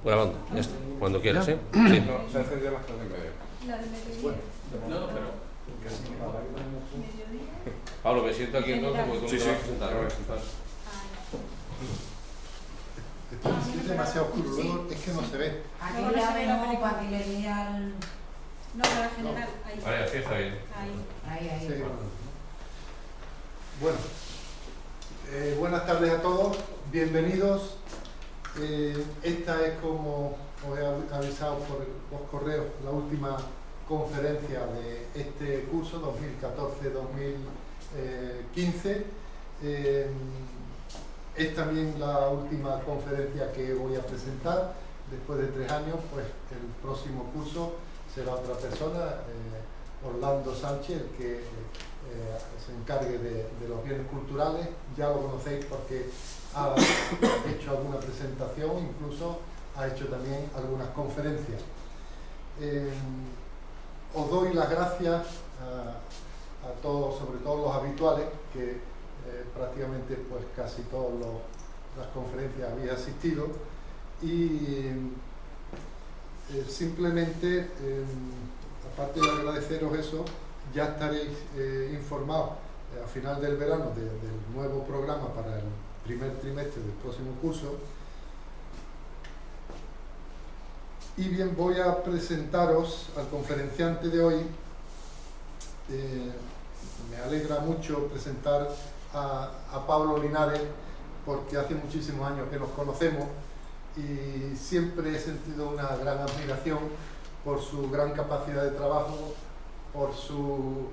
Grabando, ya está. Cuando quieras, ¿eh? Sí. No, se encendió las 3:30. La de mediodía. Bueno, No, pero... Mediodía. Pablo, me siento aquí entonces porque tú no te vas a sentar. me voy a sentar. Es demasiado oscuro, luego es que no se ve. Aquí Aquí la la vemos vemos para que le diga al... No, para general. Ahí. Vale, así está bien. Ahí. Ahí. Sí. Bueno, buenas tardes a todos, bienvenidos. Esta es, como os he avisado por los correos, la última conferencia de este curso 2014-2015. Es también la última conferencia que voy a presentar. Después de 3 años, pues el próximo curso será otra persona, Orlando Sánchez, el que se encargue de los bienes culturales. Ya lo conocéis porque ha hecho alguna presentación, incluso ha hecho también algunas conferencias. Os doy las gracias a todos, sobre todo los habituales, que prácticamente pues casi todas las conferencias había asistido, y simplemente, aparte de agradeceros eso, ya estaréis informados a final del verano del nuevo programa para el primer trimestre del próximo curso. Y bien, voy a presentaros al conferenciante de hoy. Me alegra mucho presentar a Pablo Linares, porque hace muchísimos años que nos conocemos y siempre he sentido una gran admiración por su gran capacidad de trabajo, por su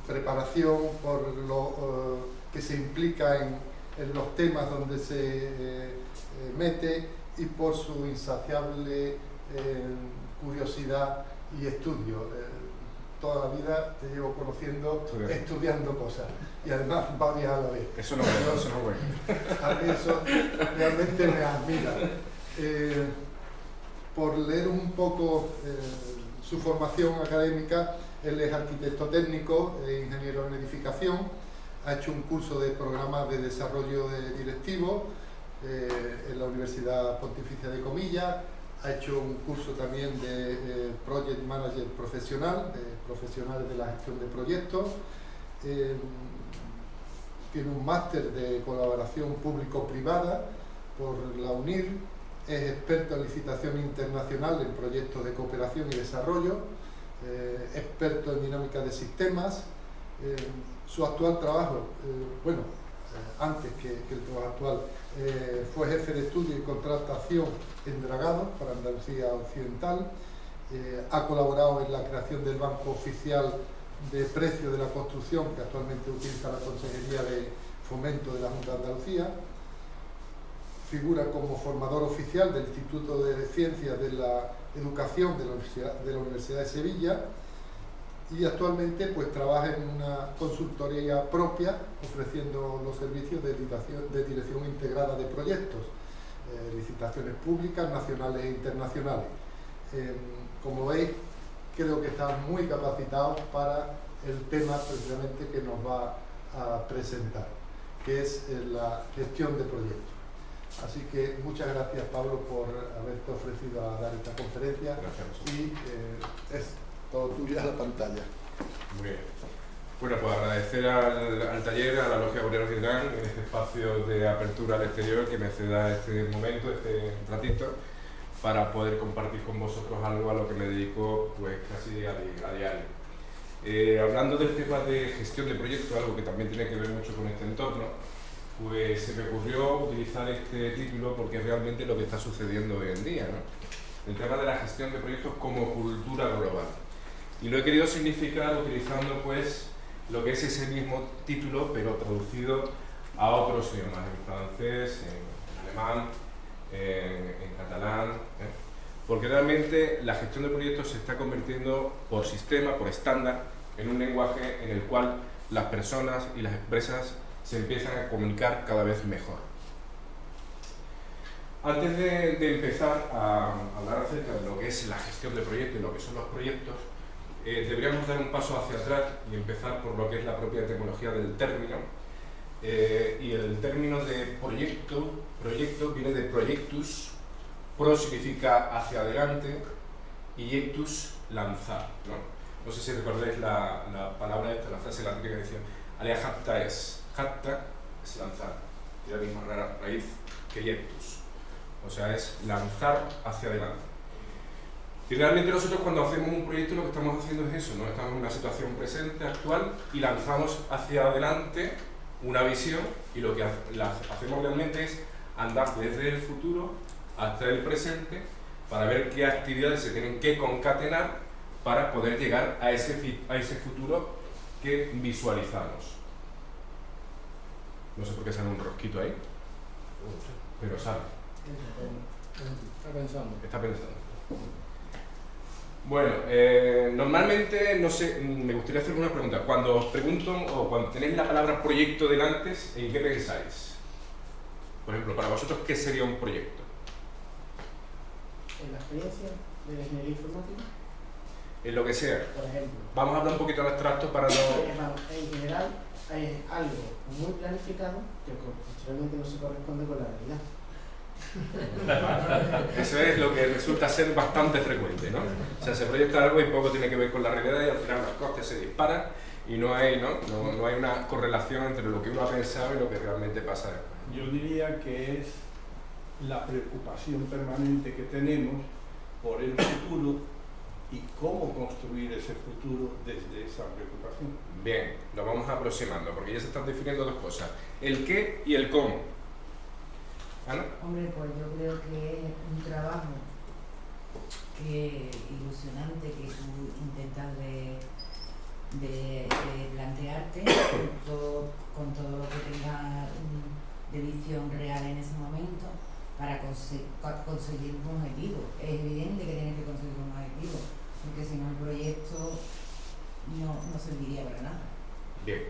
preparación, por lo que se implica en los temas donde se mete, y por su insaciable curiosidad y estudio. Toda la vida te llevo conociendo, estudiando cosas, y además varias a la vez. Eso no es bueno. A mí eso realmente me admira. Por leer un poco su formación académica, él es arquitecto técnico e ingeniero en edificación, ha hecho un curso de programas de desarrollo directivo en la Universidad Pontificia de Comillas, ha hecho un curso también de Project Manager profesional, de profesionales de la gestión de proyectos, tiene un máster de colaboración público-privada por la UNIR, es experto en licitación internacional en proyectos de cooperación y desarrollo, experto en dinámica de sistemas. Su actual trabajo, antes que el trabajo actual, fue jefe de estudio y contratación en Dragados para Andalucía Occidental, ha colaborado en la creación del Banco Oficial de Precios de la Construcción, que actualmente utiliza la Consejería de Fomento de la Junta de Andalucía, figura como formador oficial del Instituto de Ciencias de la Educación de la Universidad de Sevilla, y actualmente pues trabaja en una consultoría propia ofreciendo los servicios de dirección integrada de proyectos, licitaciones públicas, nacionales e internacionales. Como veis, creo que está muy capacitado para el tema precisamente que nos va a presentar, que es la gestión de proyectos. Así que muchas gracias, Pablo, por haberte ofrecido a dar esta conferencia. Gracias. Y es todo tuya la pantalla. Muy bien. Bueno, pues agradecer al taller, a la Logia Obrera Occidental, en este espacio de apertura al exterior que me ceda este momento, este ratito, para poder compartir con vosotros algo a lo que me dedico pues casi a diario. Hablando del tema de gestión de proyectos, algo que también tiene que ver mucho con este entorno, pues se me ocurrió utilizar este título porque es realmente lo que está sucediendo hoy en día, ¿no? El tema de la gestión de proyectos como cultura global. Y lo he querido significar utilizando pues lo que es ese mismo título, pero traducido a otros idiomas, en francés, en alemán, en catalán, porque realmente la gestión de proyectos se está convirtiendo por sistema, por estándar, en un lenguaje en el cual las personas y las empresas se empiezan a comunicar cada vez mejor. Antes de empezar a hablar acerca de lo que es la gestión de proyectos y lo que son los proyectos, deberíamos dar un paso hacia atrás y empezar por lo que es la propia etimología del término. Y el término de proyecto viene de projectus, Pro significa hacia adelante y ictus, lanzar, ¿no? No sé si recordáis la palabra esta, la frase latina que decía alea jacta es lanzar, y la misma raíz que ictus, o sea, es lanzar hacia adelante. Y realmente nosotros cuando hacemos un proyecto lo que estamos haciendo es eso, ¿no? Estamos en una situación presente, actual, y lanzamos hacia adelante una visión, y lo que hacemos realmente es andar desde el futuro hasta el presente para ver qué actividades se tienen que concatenar para poder llegar a ese futuro que visualizamos. No sé por qué sale un rosquito ahí, pero sale. Está pensando. Bueno, normalmente, no sé, me gustaría hacer una pregunta. Cuando os pregunto, o cuando tenéis la palabra proyecto delante, ¿en qué pensáis? Por ejemplo, para vosotros, ¿qué sería un proyecto? En la experiencia de la ingeniería informática, En lo que sea. por ejemplo. Vamos a hablar un poquito al abstracto para no... En general, es algo muy planificado que posteriormente no se corresponde con la realidad. Eso es lo que resulta ser bastante frecuente, ¿no? O sea, se proyecta algo y poco tiene que ver con la realidad y al final los costes se disparan y no hay una correlación entre lo que uno ha pensado y lo que realmente pasa después. Yo diría que es la preocupación permanente que tenemos por el futuro y cómo construir ese futuro desde esa preocupación. Bien, nos vamos aproximando, porque ya se están definiendo dos cosas, el qué y el cómo. ¿Ana? Hombre, pues yo creo que es un trabajo ilusionante que tú intentas de plantearte con todo lo que tengas de visión real en ese momento para conseguir un objetivo. Es evidente que tienes que conseguir un objetivo, porque si no el proyecto no serviría para nada. Bien.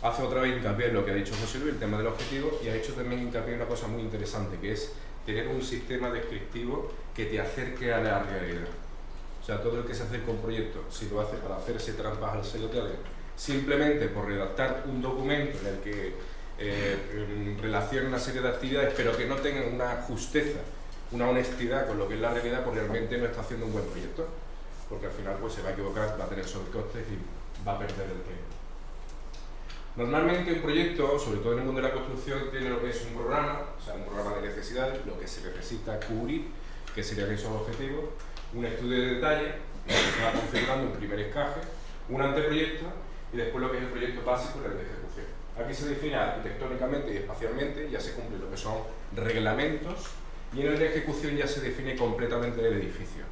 Hace otra vez hincapié en lo que ha dicho José Luis, el tema del objetivo, y ha hecho también hincapié en una cosa muy interesante, que es tener un sistema descriptivo que te acerque a la realidad. O sea, todo el que se acerca a un proyecto, si lo hace para hacerse trampas al solitario, simplemente por redactar un documento en el que relaciona una serie de actividades, pero que no tengan una justeza, una honestidad con lo que es la realidad, pues realmente no está haciendo un buen proyecto, porque al final pues se va a equivocar, va a tener sobrecostes y va a perder el tiempo. Normalmente un proyecto, sobre todo en el mundo de la construcción, tiene lo que es un programa, o sea, un programa de necesidades, lo que se necesita cubrir, que serían esos objetivos, un estudio de detalle, lo que se va configurando un primer encaje, un anteproyecto y después lo que es el proyecto básico y el de ejecución. Aquí se define arquitectónicamente y espacialmente, ya se cumplen lo que son reglamentos, y en el de ejecución ya se define completamente el edificio.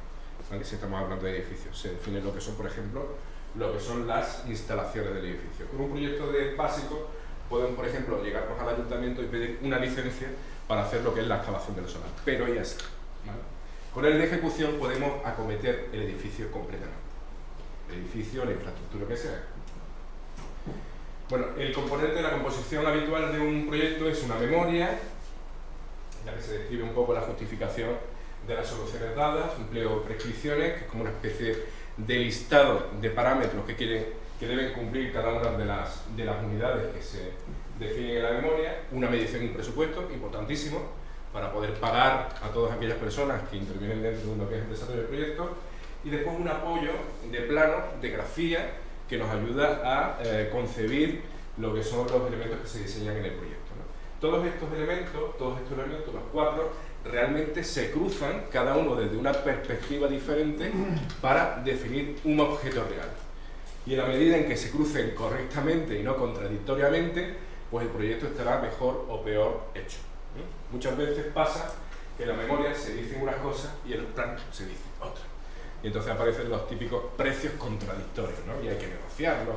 Aquí si estamos hablando de edificios, se define lo que son, por ejemplo, lo que son las instalaciones del edificio. Con un proyecto de básico podemos, por ejemplo, llegar al ayuntamiento y pedir una licencia para hacer lo que es la excavación del solar, pero ya está, ¿vale? Con el de ejecución podemos acometer el edificio completamente, el edificio, la infraestructura que sea. Bueno, el componente de la composición habitual de un proyecto es una memoria, en la que se describe un poco la justificación de las soluciones dadas, empleo prescripciones, que es como una especie de listado de parámetros que deben cumplir cada una de las unidades que se definen en la memoria, una medición y un presupuesto, importantísimo, para poder pagar a todas aquellas personas que intervienen dentro de lo que es el desarrollo del proyecto, y después un apoyo de plano, de grafía, que nos ayuda a concebir lo que son los elementos que se diseñan en el proyecto, ¿no? Todos estos elementos, los cuatro, realmente se cruzan, cada uno desde una perspectiva diferente, para definir un objeto real. Y en la medida en que se crucen correctamente y no contradictoriamente, pues el proyecto estará mejor o peor hecho. Muchas veces pasa que en la memoria se dicen unas cosas y en el plan se dicen otras. Y entonces aparecen los típicos precios contradictorios, ¿no? Y hay que negociarlos.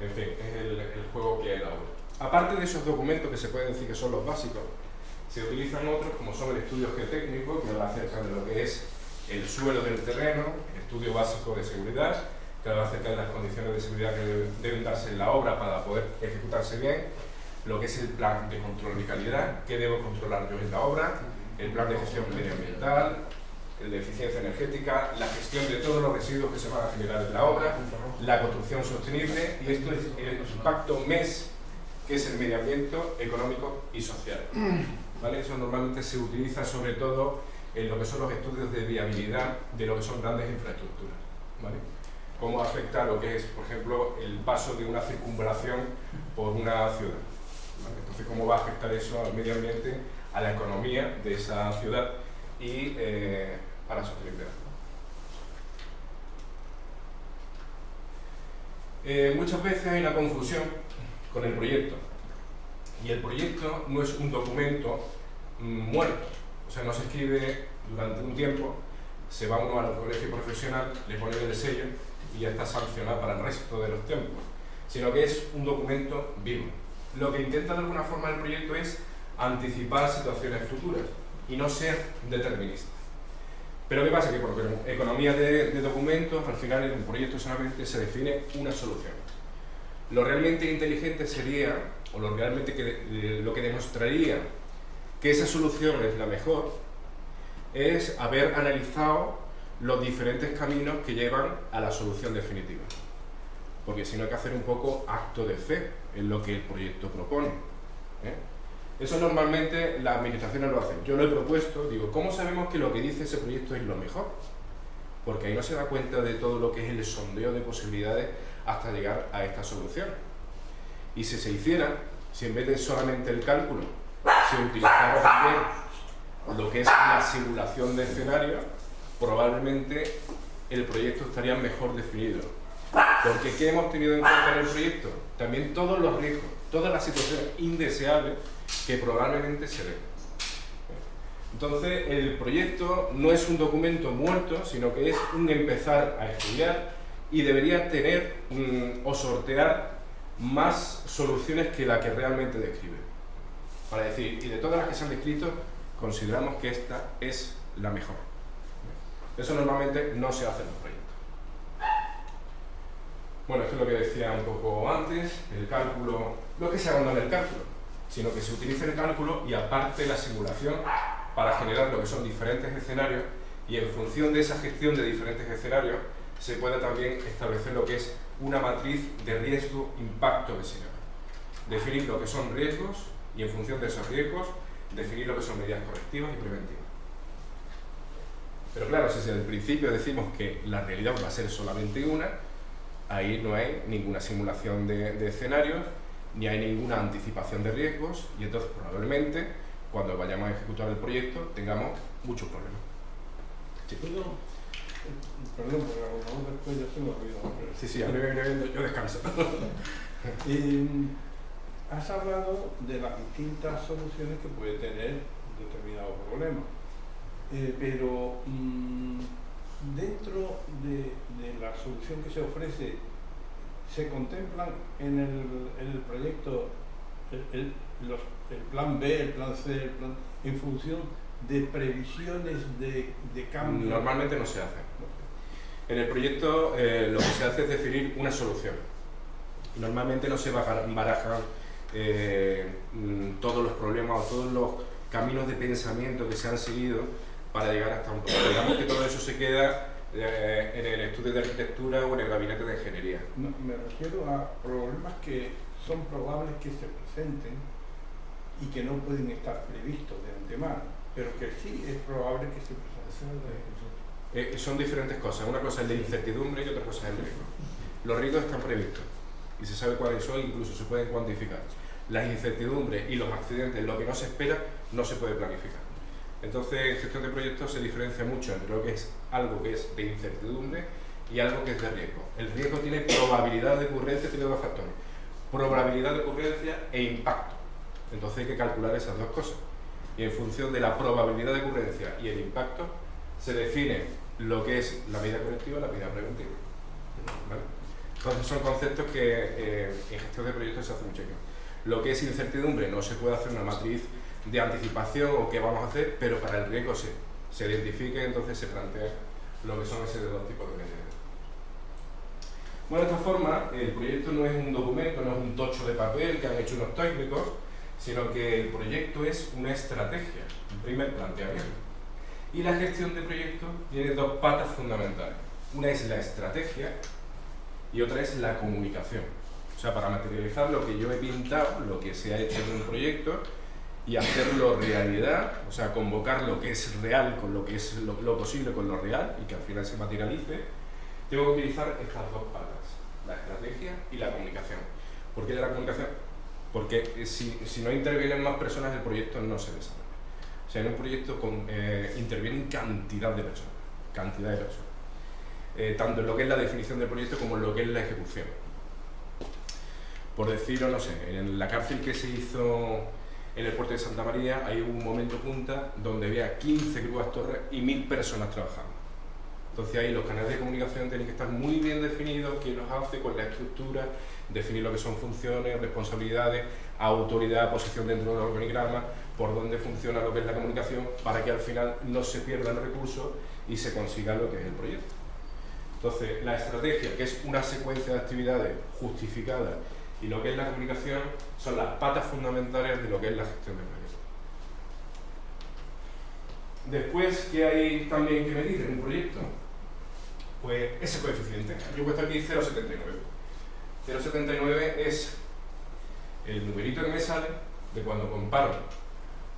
En fin, es el juego que hay en la obra. Aparte de esos documentos que se puede decir que son los básicos, se utilizan otros como son el estudio geotécnico, que habla acerca de lo que es el suelo del terreno, el estudio básico de seguridad, que habla acerca de las condiciones de seguridad que deben darse en la obra para poder ejecutarse bien, lo que es el plan de control de calidad, qué debo controlar yo en la obra, el plan de gestión medioambiental, el de eficiencia energética, la gestión de todos los residuos que se van a generar en la obra, la construcción sostenible, y esto es el impacto MES, que es el medio ambiente, económico y social. ¿vale? Eso normalmente se utiliza sobre todo en lo que son los estudios de viabilidad de lo que son grandes infraestructuras, ¿vale? Cómo afecta lo que es, por ejemplo, el paso de una circunvalación por una ciudad, ¿vale? Entonces, cómo va a afectar eso al medio ambiente, a la economía de esa ciudad y a la sostenibilidad. Muchas veces hay una confusión con el proyecto, y el proyecto no es un documento muerto, o sea, no se escribe durante un tiempo, se va uno al colegio profesional, le pone el sello y ya está sancionado para el resto de los tiempos, sino que es un documento vivo. Lo que intenta de alguna forma el proyecto es anticipar situaciones futuras y no ser determinista. Pero ¿qué pasa? Que por economía de documentos, al final en un proyecto solamente se define una solución. Lo realmente inteligente sería, o lo que demostraría que esa solución es la mejor, es haber analizado los diferentes caminos que llevan a la solución definitiva. Porque si no hay que hacer un poco acto de fe en lo que el proyecto propone, ¿eh? Eso normalmente las administraciones lo hacen. Yo lo he propuesto, digo, ¿cómo sabemos que lo que dice ese proyecto es lo mejor? Porque ahí no se da cuenta de todo lo que es el sondeo de posibilidades hasta llegar a esta solución. Y si se hiciera, si en vez de solamente el cálculo, se utilizara también lo que es la simulación de escenario, probablemente el proyecto estaría mejor definido. Porque ¿qué hemos tenido en cuenta en el proyecto? También todos los riesgos, todas las situaciones indeseables que probablemente se den. Entonces, el proyecto no es un documento muerto, sino que es un empezar a estudiar y debería tener o sortear más soluciones que la que realmente describe. Para decir, y de todas las que se han descrito, consideramos que esta es la mejor. Eso normalmente no se hace en los proyectos. Bueno, esto es lo que decía un poco antes, el cálculo, no que se abandone el cálculo, sino que se utilice el cálculo y aparte la simulación para generar lo que son diferentes escenarios, y en función de esa gestión de diferentes escenarios se pueda también establecer lo que es una matriz de riesgo-impacto de escenario. Definir lo que son riesgos y en función de esos riesgos definir lo que son medidas correctivas y preventivas. Pero claro, si desde el principio decimos que la realidad va a ser solamente una, ahí no hay ninguna simulación de escenarios, ni hay ninguna anticipación de riesgos, y entonces probablemente cuando vayamos a ejecutar el proyecto tengamos muchos problemas. Sí. Perdón, porque a lo mejor después ya se me olvidó. Sí, a mí me viene bien, yo descanso. Has hablado de las distintas soluciones que puede tener determinado problema, pero dentro de la solución que se ofrece, ¿se contemplan en el proyecto el plan B, el plan C, en función de previsiones de cambio? Normalmente no se hace. En el proyecto lo que se hace es definir una solución. Normalmente no se barajan todos los problemas o todos los caminos de pensamiento que se han seguido para llegar hasta un problema. Digamos que todo eso se queda en el estudio de arquitectura o en el gabinete de ingeniería. No, me refiero a problemas que son probables que se presenten y que no pueden estar previstos de antemano, pero que sí es probable que se presenten. Son diferentes cosas. Una cosa es la incertidumbre y otra cosa es el riesgo. Los riesgos están previstos y se sabe cuáles son, incluso se pueden cuantificar. Las incertidumbres y los accidentes, lo que no se espera, no se puede planificar. Entonces, en gestión de proyectos se diferencia mucho entre lo que es algo que es de incertidumbre y algo que es de riesgo. El riesgo tiene probabilidad de ocurrencia, tiene dos factores: probabilidad de ocurrencia e impacto. Entonces hay que calcular esas dos cosas. Y en función de la probabilidad de ocurrencia y el impacto, se define lo que es la medida correctiva y la medida preventiva. ¿Vale? Entonces son conceptos que en gestión de proyectos se hace mucho aquí. Lo que es incertidumbre no se puede hacer una matriz de anticipación o qué vamos a hacer, pero para el riesgo se identifica y entonces se plantea lo que son esos dos tipos de medidas. Bueno, de esta forma, el proyecto no es un documento, no es un tocho de papel que han hecho unos técnicos, sino que el proyecto es una estrategia, un primer planteamiento. Y la gestión de proyectos tiene dos patas fundamentales. Una es la estrategia y otra es la comunicación. O sea, para materializar lo que yo he pintado, lo que se ha hecho en un proyecto, y hacerlo realidad, o sea, convocar lo que es real con lo que es lo posible con lo real y que al final se materialice, tengo que utilizar estas dos patas, la estrategia y la comunicación. ¿Por qué de la comunicación? Porque si no intervienen más personas, el proyecto no se desarrolla. O sea, en un proyecto intervienen cantidad de personas, tanto en lo que es la definición del proyecto como en lo que es la ejecución. Por decirlo, no sé, en la cárcel que se hizo en el puerto de Santa María hay un momento punta donde había 15 grúas torres y 1000 personas trabajando. Entonces ahí los canales de comunicación tienen que estar muy bien definidos, quién los hace, con la estructura, definir lo que son funciones, responsabilidades, autoridad, posición dentro del organigrama, por dónde funciona lo que es la comunicación, para que al final no se pierdan recursos y se consiga lo que es el proyecto. Entonces la estrategia, que es una secuencia de actividades justificadas, y lo que es la comunicación son las patas fundamentales de lo que es la gestión del proyecto. Después, ¿qué hay también que medir en un proyecto? Pues ese coeficiente. Yo he puesto aquí 0,79. 0,79 es el numerito que me sale de cuando comparo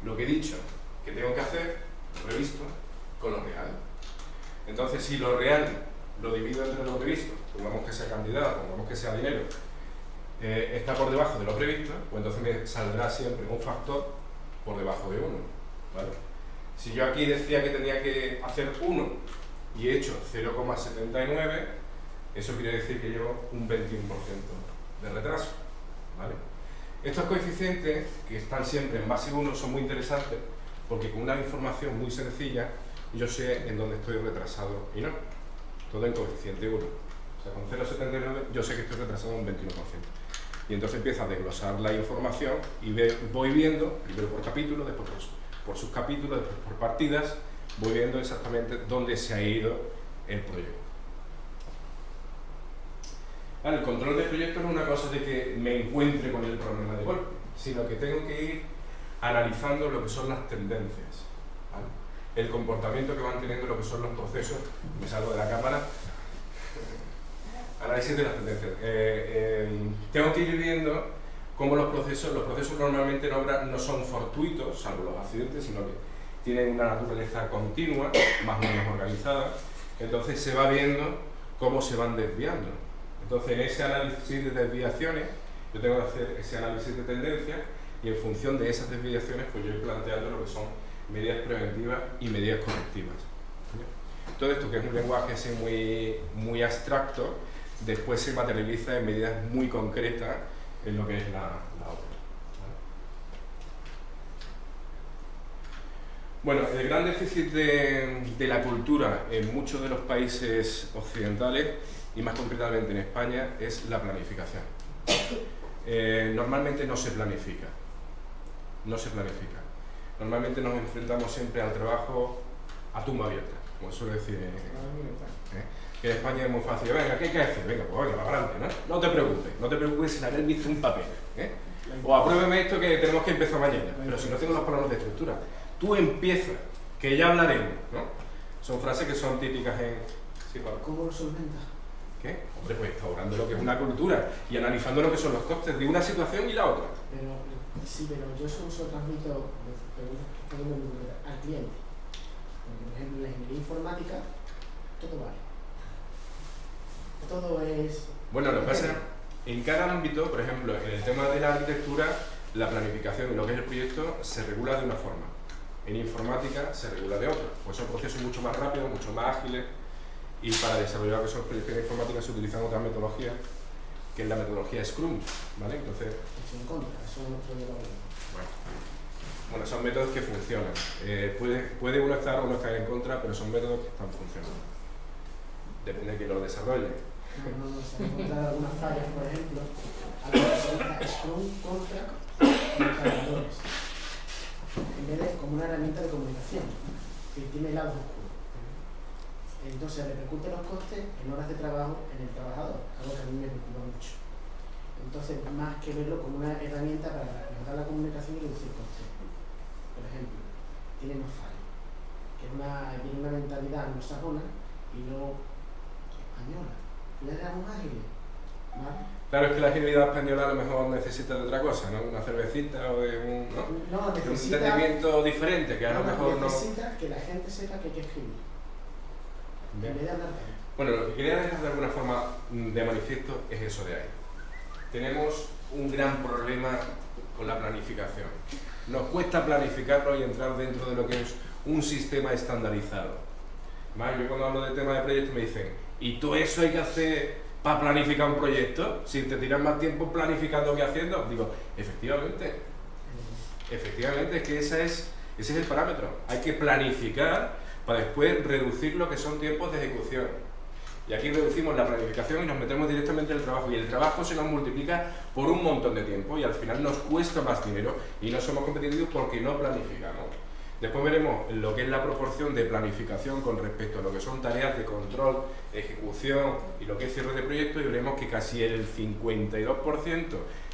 lo que he dicho que tengo que hacer, lo previsto, con lo real. Entonces, si lo real lo divido entre lo previsto, pongamos que sea cantidad, pongamos que sea dinero, está por debajo de lo previsto, pues entonces me saldrá siempre un factor por debajo de 1, ¿vale? Si yo aquí decía que tenía que hacer 1 y he hecho 0,79, eso quiere decir que llevo un 21% de retraso, ¿vale? Estos coeficientes, que están siempre en base 1, son muy interesantes porque con una información muy sencilla yo sé en dónde estoy retrasado y no. Todo en coeficiente 1. O sea, con 0,79 yo sé que estoy retrasado un 21%. Y entonces empiezo a desglosar la información y voy viendo, primero por capítulo, después por subcapítulos, después por partidas, voy viendo exactamente dónde se ha ido el proyecto. Vale, el control del proyecto no es una cosa de que me encuentre con el problema de golpe, sino que tengo que ir analizando lo que son las tendencias, ¿vale? El comportamiento que van teniendo lo que son los procesos. Me salgo de la cámara. Análisis de las tendencias. Tengo que ir viendo cómo los procesos normalmente en obra no son fortuitos, salvo los accidentes, sino que tienen una naturaleza continua, más o menos organizada. Entonces se va viendo cómo se van desviando. Entonces en ese análisis de desviaciones, yo tengo que hacer ese análisis de tendencia y en función de esas desviaciones, pues yo voy planteando lo que son medidas preventivas y medidas correctivas. Todo esto, que es un lenguaje así muy abstracto, después se materializa en medidas muy concretas en lo que es la obra. Bueno, el gran déficit de la cultura en muchos de los países occidentales, y más concretamente en España, es la planificación. Normalmente no se planifica. Normalmente nos enfrentamos siempre al trabajo a tumba abierta, como suele decir. Que en España es muy fácil. Venga, ¿qué hay que hacer? Venga, pues venga, para adelante, ¿no? No te preocupes sin haber visto un papel, O apruébeme esto que tenemos que empezar mañana. Pero si no tengo los planos de estructura, tú empieza, que ya hablaremos, ¿no? Son frases que son típicas en... Sí, Pablo. ¿Cómo lo solventa? ¿Qué? Hombre, pues instaurando lo que es una cultura y analizando lo que son los costes de una situación y la otra. Sí, pero yo eso se lo transmito al cliente. Porque, por ejemplo, en la ingeniería informática, todo vale. Todo es... Bueno, lo que pasa es que en cada ámbito, por ejemplo, en el tema de la arquitectura, la planificación y lo que es el proyecto se regula de una forma. En informática se regula de otra. Pues son procesos mucho más rápidos, mucho más ágiles, y para desarrollar lo que son proyectos de informática se utilizan otras metodologías, que es la metodología Scrum, ¿vale? Entonces... Eso en contra, eso no puede haber. Bueno, son métodos que funcionan. Puede uno estar o no estar en contra, pero son métodos que están funcionando. Depende de quién los desarrolle. No, se han encontrado algunas fallas, por ejemplo, a la que se utiliza Scrum contra los trabajadores, en vez de como una herramienta de comunicación, que tiene lados oscuros. Entonces repercute los costes en horas de trabajo en el trabajador, algo que a mí me preocupa mucho. Entonces, más que verlo como una herramienta para mejorar la comunicación y reducir costes. Por ejemplo, tiene más fallos, que tiene una mentalidad anglosajona y no española. ¿Le damos ágiles? ¿vale? Claro, es que la agilidad española a lo mejor necesita de otra cosa, ¿no? Una cervecita o de un, ¿no? No, De un necesita, entendimiento diferente, que a lo mejor no... necesita que la gente sepa que hay que escribir, en Bien. vez de hablar tanto. Bueno, lo que quería dejar de alguna forma de manifiesto es eso de ahí. Tenemos un gran problema con la planificación. Nos cuesta planificarlo y entrar dentro de lo que es un sistema estandarizado. ¿Vale? Yo cuando hablo de tema de proyectos me dicen, ¿y todo eso hay que hacer para planificar un proyecto? Si te tiras más tiempo planificando que haciendo. Digo, efectivamente, es que ese es el parámetro. Hay que planificar para después reducir lo que son tiempos de ejecución. Y aquí reducimos la planificación y nos metemos directamente en el trabajo. Y el trabajo se nos multiplica por un montón de tiempo y al final nos cuesta más dinero y no somos competitivos porque no planificamos. Después veremos lo que es la proporción de planificación con respecto a lo que son tareas de control, ejecución y lo que es cierre de proyectos y veremos que casi el 52%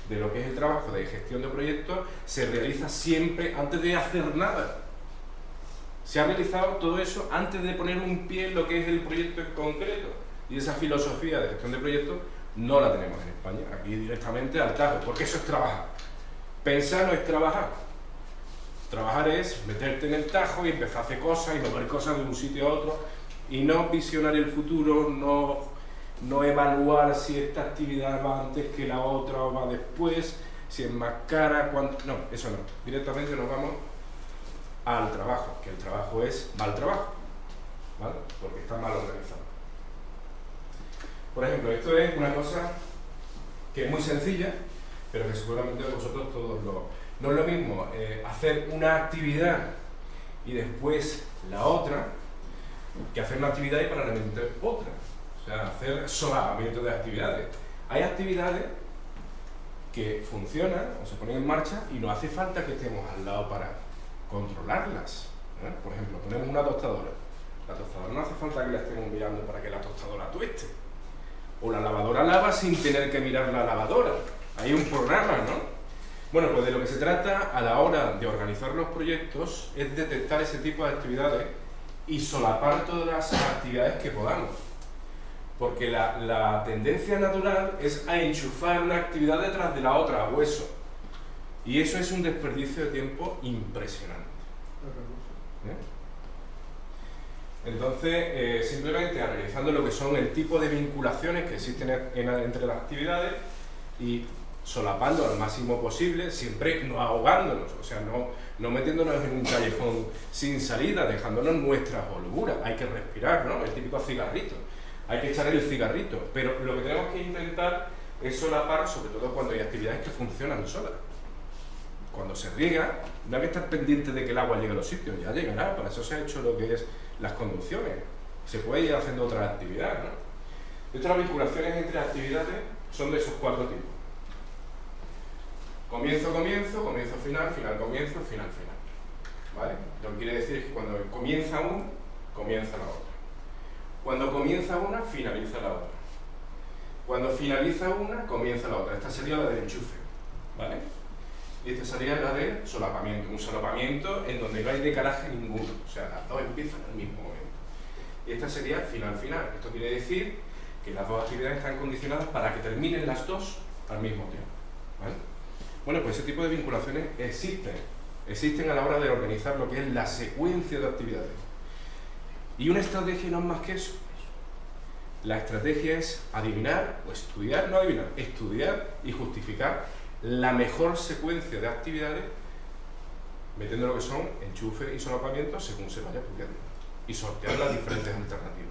de lo que es el trabajo de gestión de proyectos se realiza siempre antes de hacer nada. Se ha realizado todo eso antes de poner un pie en lo que es el proyecto en concreto. Y esa filosofía de gestión de proyectos no la tenemos en España. Aquí directamente al tajo, porque eso es trabajar. Pensar no es trabajar. Trabajar es meterte en el tajo y empezar a hacer cosas y mover cosas de un sitio a otro y no visionar el futuro, no evaluar si esta actividad va antes que la otra o va después, si es más cara, cuánto... No, eso no. Directamente nos vamos al trabajo, que el trabajo es mal trabajo, ¿vale? Porque está mal organizado. Por ejemplo, esto es una cosa que es muy sencilla, pero que seguramente vosotros todos lo... No es lo mismo hacer una actividad y después la otra, que hacer una actividad y paralelamente otra. O sea, hacer solapamiento de actividades. Hay actividades que funcionan o se ponen en marcha y no hace falta que estemos al lado para controlarlas. Por ejemplo, ponemos una tostadora. La tostadora no hace falta que la estemos mirando para que la tostadora tueste. O la lavadora lava sin tener que mirar la lavadora. Hay un programa, ¿no? Bueno, pues de lo que se trata a la hora de organizar los proyectos es detectar ese tipo de actividades y solapar todas las actividades que podamos. Porque la tendencia natural es a enchufar una actividad detrás de la otra, a hueso. Y eso es un desperdicio de tiempo impresionante. Entonces, simplemente analizando lo que son el tipo de vinculaciones que existen entre las actividades y solapando al máximo posible, siempre no ahogándonos, o sea, no metiéndonos en un callejón sin salida, dejándonos nuestras holguras. Hay que respirar, ¿no? El típico cigarrito. Hay que echar el cigarrito, pero lo que tenemos que intentar es solapar, sobre todo cuando hay actividades que funcionan solas. Cuando se riega, no hay que estar pendiente de que el agua llegue a los sitios, ya llegará, para eso se ha hecho lo que es las conducciones. Se puede ir haciendo otra actividad, ¿no? De hecho, las vinculaciones entre actividades son de esos 4 tipos. Comienzo, comienzo, comienzo, final, final, comienzo, final, final. ¿Vale? Lo que quiere decir es que cuando comienza uno, comienza la otra. Cuando comienza una, finaliza la otra. Cuando finaliza una, comienza la otra. Esta sería la del enchufe. ¿Vale? Y esta sería la del solapamiento. Un solapamiento en donde no hay decalaje ninguno. O sea, las dos empiezan al mismo momento. Y esta sería final, final. Esto quiere decir que las dos actividades están condicionadas para que terminen las dos al mismo tiempo. ¿Vale? Bueno, pues ese tipo de vinculaciones existen a la hora de organizar lo que es la secuencia de actividades. Y una estrategia no es más que eso. La estrategia es adivinar o estudiar, no adivinar, estudiar y justificar la mejor secuencia de actividades metiendo lo que son enchufe y solapamiento según se vaya publicando y sortear las diferentes alternativas.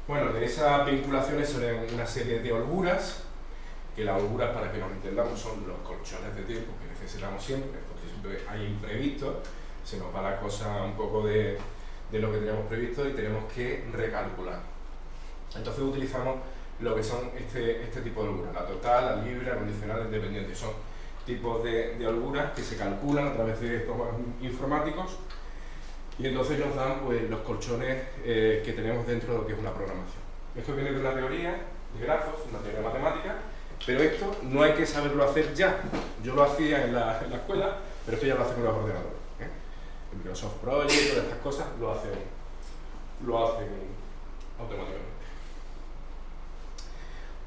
Bueno, de esas vinculaciones salen una serie de holguras, que las holguras, para que nos entendamos, son los colchones de tiempo que necesitamos siempre, porque siempre hay imprevistos, se nos va la cosa un poco de lo que teníamos previsto y tenemos que recalcular. Entonces utilizamos lo que son este tipo de holguras, la total, la libre, la condicional, la independiente. Son tipos de holguras que se calculan a través de programas informáticos y entonces nos dan pues, los colchones que tenemos dentro de lo que es una programación. Esto viene de una teoría de grafos, una teoría matemática, pero esto no hay que saberlo hacer ya. Yo lo hacía en la escuela, pero esto ya lo hacen los ordenadores. El Microsoft Project, todas estas cosas lo hacen automáticamente.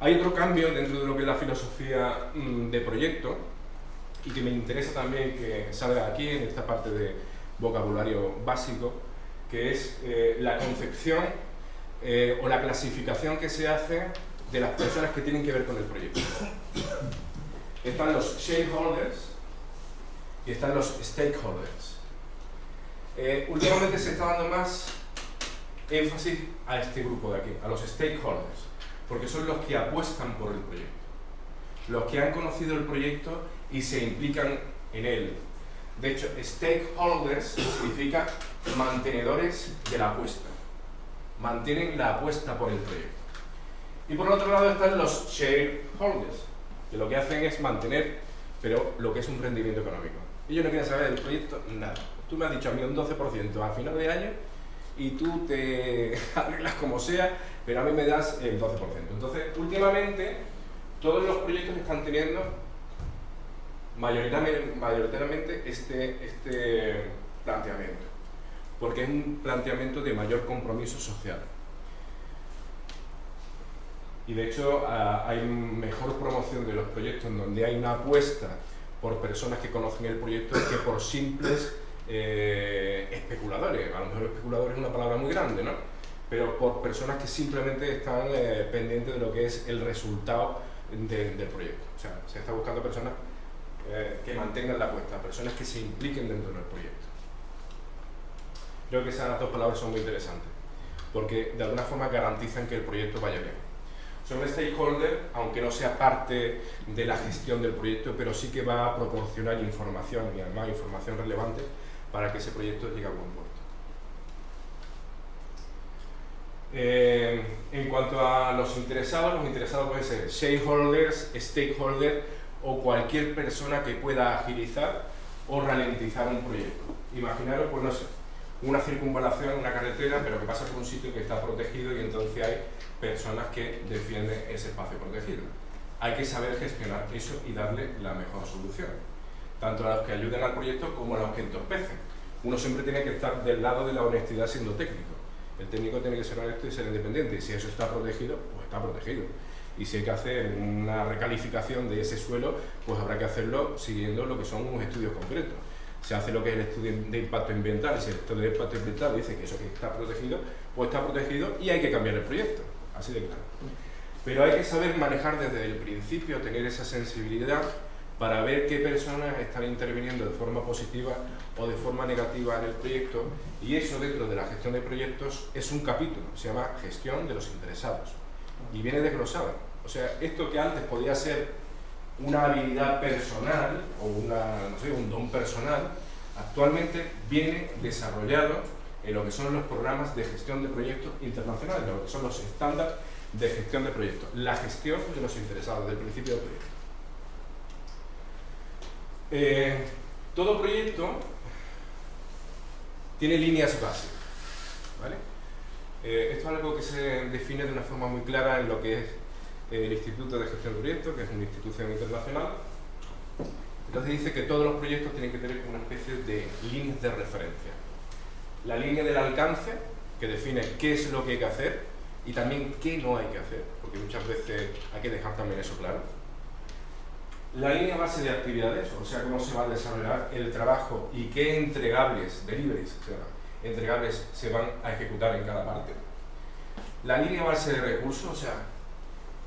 Hay otro cambio dentro de lo que es la filosofía de proyecto y que me interesa también que salga aquí en esta parte de vocabulario básico, que es la concepción o la clasificación que se hace de las personas que tienen que ver con el proyecto. Están los shareholders y están los stakeholders. Últimamente se está dando más énfasis a este grupo de aquí, a los stakeholders, porque son los que apuestan por el proyecto, los que han conocido el proyecto y se implican en él. De hecho, stakeholders significa mantenedores de la apuesta, mantienen la apuesta por el proyecto. Y por otro lado están los shareholders, que lo que hacen es mantener, pero lo que es un rendimiento económico. Ellos no quieren saber del proyecto nada. Tú me has dicho a mí un 12% a final de año y tú te arreglas como sea, pero a mí me das el 12%. Entonces, últimamente, todos los proyectos están teniendo mayoritariamente este planteamiento, porque es un planteamiento de mayor compromiso social. Y de hecho hay mejor promoción de los proyectos en donde hay una apuesta por personas que conocen el proyecto que por simples especuladores. A lo mejor especulador es una palabra muy grande, ¿no? Pero por personas que simplemente están pendientes de lo que es el resultado del proyecto. O sea, se está buscando personas que mantengan la apuesta, personas que se impliquen dentro del proyecto. Creo que esas dos palabras son muy interesantes, porque de alguna forma garantizan que el proyecto vaya bien. Son stakeholder, aunque no sea parte de la gestión del proyecto, pero sí que va a proporcionar información, y además información relevante, para que ese proyecto llegue a buen puerto. En cuanto a los interesados pueden ser shareholders, stakeholders o cualquier persona que pueda agilizar o ralentizar un proyecto. Imaginaros, pues no sé, una circunvalación, una carretera, pero que pasa por un sitio que está protegido y entonces hay personas que defienden ese espacio protegido. Hay que saber gestionar eso y darle la mejor solución, tanto a los que ayuden al proyecto como a los que entorpecen. Uno siempre tiene que estar del lado de la honestidad siendo técnico. El técnico tiene que ser honesto y ser independiente, y si eso está protegido, pues está protegido. Y si hay que hacer una recalificación de ese suelo, pues habrá que hacerlo siguiendo lo que son unos estudios concretos. Se hace lo que es el estudio de impacto ambiental, y si el estudio de impacto ambiental dice que eso que está protegido, pues está protegido y hay que cambiar el proyecto, así de claro. Pero hay que saber manejar desde el principio, tener esa sensibilidad para ver qué personas están interviniendo de forma positiva o de forma negativa en el proyecto, y eso dentro de la gestión de proyectos es un capítulo, se llama gestión de los interesados, y viene desglosado. O sea, esto que antes podía ser una habilidad personal o un don personal, actualmente viene desarrollado en lo que son los programas de gestión de proyectos internacionales, lo que son los estándares de gestión de proyectos, la gestión de los interesados del principio del proyecto. Todo proyecto tiene líneas básicas, ¿vale? Esto es algo que se define de una forma muy clara en lo que es el Instituto de Gestión de Proyectos, que es una institución internacional. Entonces dice que todos los proyectos tienen que tener una especie de líneas de referencia. La línea del alcance, que define qué es lo que hay que hacer y también qué no hay que hacer, porque muchas veces hay que dejar también eso claro. La línea base de actividades, o sea, cómo se va a desarrollar el trabajo y qué entregables, deliveries, o sea, entregables se van a ejecutar en cada parte. La línea base de recursos, o sea,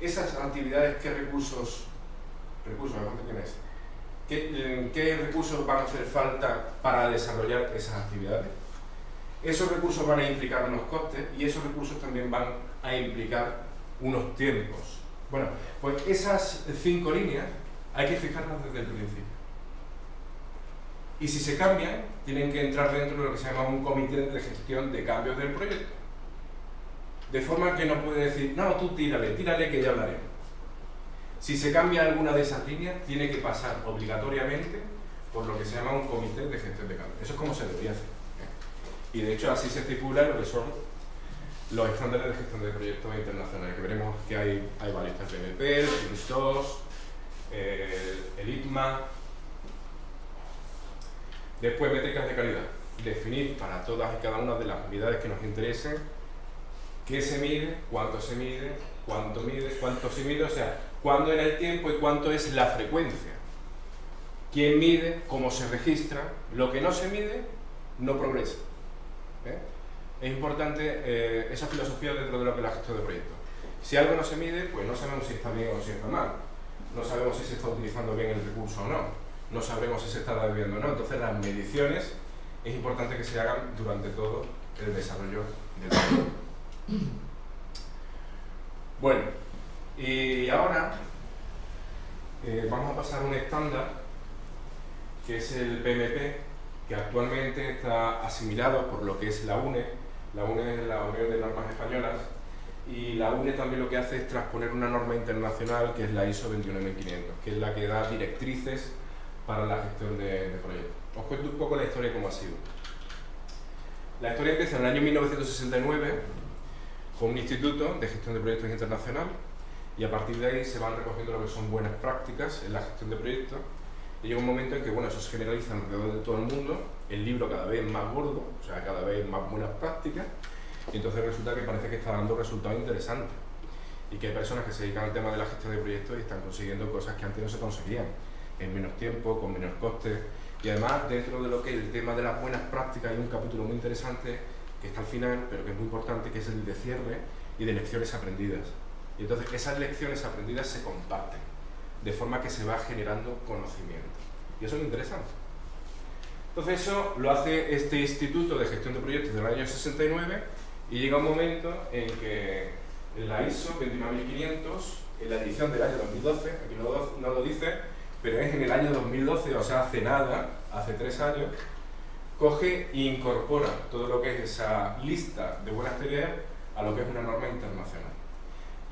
esas actividades, qué recursos, ¿qué recursos van a hacer falta para desarrollar esas actividades? Esos recursos van a implicar unos costes y esos recursos también van a implicar unos tiempos. Bueno, pues esas 5 líneas hay que fijarlas desde el principio. Y si se cambian, tienen que entrar dentro de lo que se llama un comité de gestión de cambios del proyecto. De forma que no puede decir, no, tú tírale que ya hablaremos. Si se cambia alguna de esas líneas, tiene que pasar obligatoriamente por lo que se llama un comité de gestión de cambios. Eso es como se debería hacer. Y de hecho así se estipula lo que son los estándares de gestión de proyectos internacionales, que veremos que hay varios, el PMP, el PRINCE2, el ITMA. Después, métricas de calidad. Definir para todas y cada una de las unidades que nos interesen qué se mide, cuánto se mide cuánto se mide, o sea, cuándo en el tiempo y cuánto es la frecuencia. ¿Quién mide? ¿Cómo se registra? Lo que no se mide no progresa. Es importante esa filosofía dentro de lo que es la gestión de proyectos. Si algo no se mide, pues no sabemos si está bien o si está mal. No sabemos si se está utilizando bien el recurso o no. No sabremos si se está desviando o no. Entonces las mediciones es importante que se hagan durante todo el desarrollo del proyecto. Bueno, y ahora vamos a pasar a un estándar que es el PMP, que actualmente está asimilado por lo que es la UNE. La UNE es la Unión de Normas Españolas, y la UNE también lo que hace es transponer una norma internacional que es la ISO 21500, que es la que da directrices para la gestión de proyectos. Os cuento un poco la historia de cómo ha sido. La historia empieza en el año 1969 con un instituto de gestión de proyectos internacional, y a partir de ahí se van recogiendo lo que son buenas prácticas en la gestión de proyectos, y llega un momento en que eso se generaliza alrededor de todo el mundo, el libro cada vez más gordo, o sea, cada vez más buenas prácticas, y entonces resulta que parece que está dando resultados interesantes, y que hay personas que se dedican al tema de la gestión de proyectos y están consiguiendo cosas que antes no se conseguían, en menos tiempo, con menos costes. Y además, dentro de lo que es el tema de las buenas prácticas, hay un capítulo muy interesante que está al final, pero que es muy importante, que es el de cierre y de lecciones aprendidas. Y entonces esas lecciones aprendidas se comparten, de forma que se va generando conocimiento. Y eso es muy interesante. Entonces eso lo hace este Instituto de Gestión de Proyectos del año 69, y llega un momento en que en la ISO 29500, en la edición del año 2012, aquí no lo dice, pero es en el año 2012, o sea, hace nada, hace 3 años, coge e incorpora todo lo que es esa lista de buenas tareas a lo que es una norma internacional.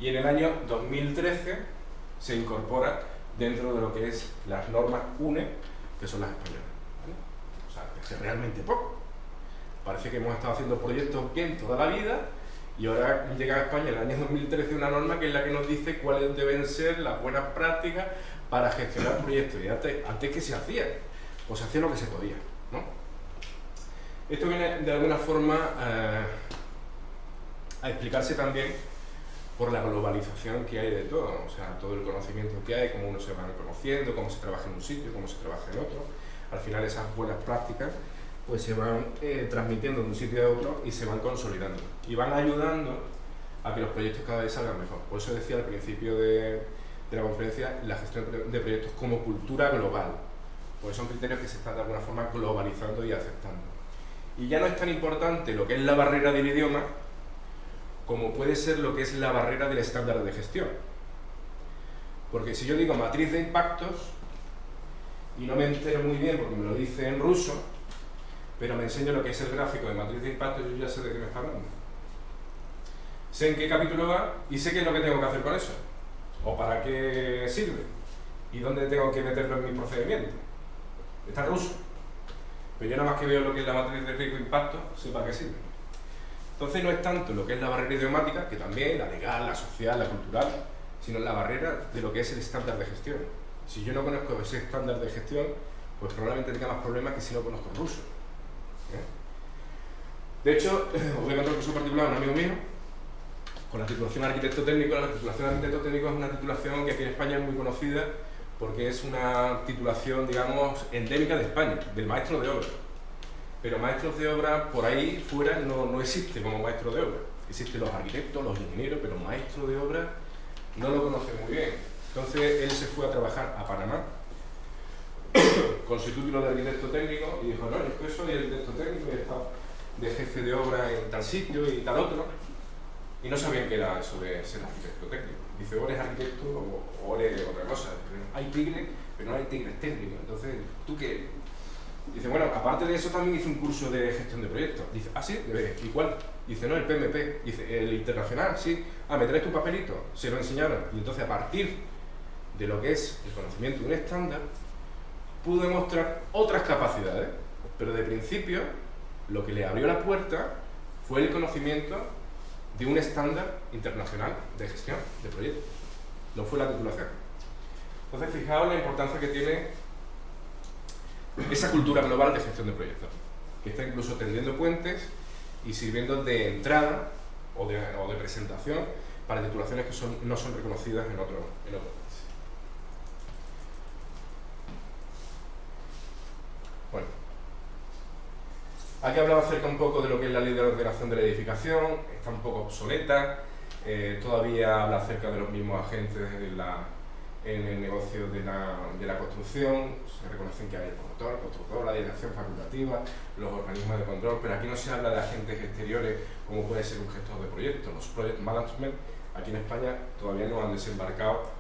Y en el año 2013 se incorpora dentro de lo que es las normas UNE, que son las españolas. ¿Vale? O sea, es realmente poco. Parece que hemos estado haciendo proyectos bien toda la vida, y ahora llega a España en el año 2013 una norma que es la que nos dice cuáles deben ser las buenas prácticas para gestionar proyectos. Y antes ¿qué se hacía? Pues se hacía lo que se podía, ¿no? Esto viene de alguna forma a explicarse también por la globalización que hay de todo, o sea, todo el conocimiento que hay, cómo uno se va conociendo, cómo se trabaja en un sitio, cómo se trabaja en otro. Al final esas buenas prácticas pues se van transmitiendo de un sitio a otro y se van consolidando y van ayudando a que los proyectos cada vez salgan mejor. Por eso decía al principio de la conferencia la gestión de proyectos como cultura global, porque son criterios que se están de alguna forma globalizando y aceptando. Y ya no es tan importante lo que es la barrera del idioma como puede ser lo que es la barrera del estándar de gestión. Porque si yo digo matriz de impactos y no me entero muy bien porque me lo dice en ruso, pero me enseño lo que es el gráfico de matriz de impactos, yo ya sé de qué me está hablando. Sé en qué capítulo va y sé qué es lo que tengo que hacer con eso, o para qué sirve, y dónde tengo que meterlo en mi procedimiento. Está en ruso, pero yo nada más que veo lo que es la matriz de riesgo e impacto, sé para qué sirve. Entonces no es tanto lo que es la barrera idiomática, que también, la legal, la social, la cultural, sino la barrera de lo que es el estándar de gestión. Si yo no conozco ese estándar de gestión, pues probablemente tenga más problemas que si no conozco el ruso. De hecho, os voy a contar un caso particular, un amigo mío, con la titulación de arquitecto técnico. La titulación de arquitecto técnico es una titulación que aquí en España es muy conocida porque es una titulación, digamos, endémica de España, del maestro de obra. Pero maestros de obra por ahí fuera no existe como maestro de obra. Existen los arquitectos, los ingenieros, pero maestro de obra no lo conocen muy bien. Entonces él se fue a trabajar a Panamá con su título de arquitecto técnico y dijo, no, yo soy arquitecto técnico y he estado de jefe de obra en tal sitio y tal otro, y no sabían qué era eso de ser arquitecto técnico. Dice, o eres arquitecto o eres otra cosa. Hay tigres, pero no hay tigres técnicos. Entonces, ¿tú qué? Dice, bueno, aparte de eso también hice un curso de gestión de proyectos. Dice, ¿ah, sí? ¿Y cuál? Dice, no, el PMP. Dice, ¿el internacional? Sí. Ah, ¿me traes tu papelito? Se lo enseñaron. Y entonces, a partir de lo que es el conocimiento de un estándar, pudo demostrar otras capacidades. Pero de principio, lo que le abrió la puerta fue el conocimiento de un estándar internacional de gestión de proyectos. No fue la titulación. Entonces, fijaos la importancia que tiene esa cultura global de gestión de proyectos, que está incluso tendiendo puentes y sirviendo de entrada o de presentación para titulaciones que no son reconocidas en otros países. Bueno, aquí hablaba acerca un poco de lo que es la ley de ordenación de la edificación, está un poco obsoleta, todavía habla acerca de los mismos agentes en el negocio de la construcción, se reconocen que hay el promotor, el constructor, la dirección facultativa, los organismos de control, pero aquí no se habla de agentes exteriores como puede ser un gestor de proyectos. Los project management aquí en España todavía no han desembarcado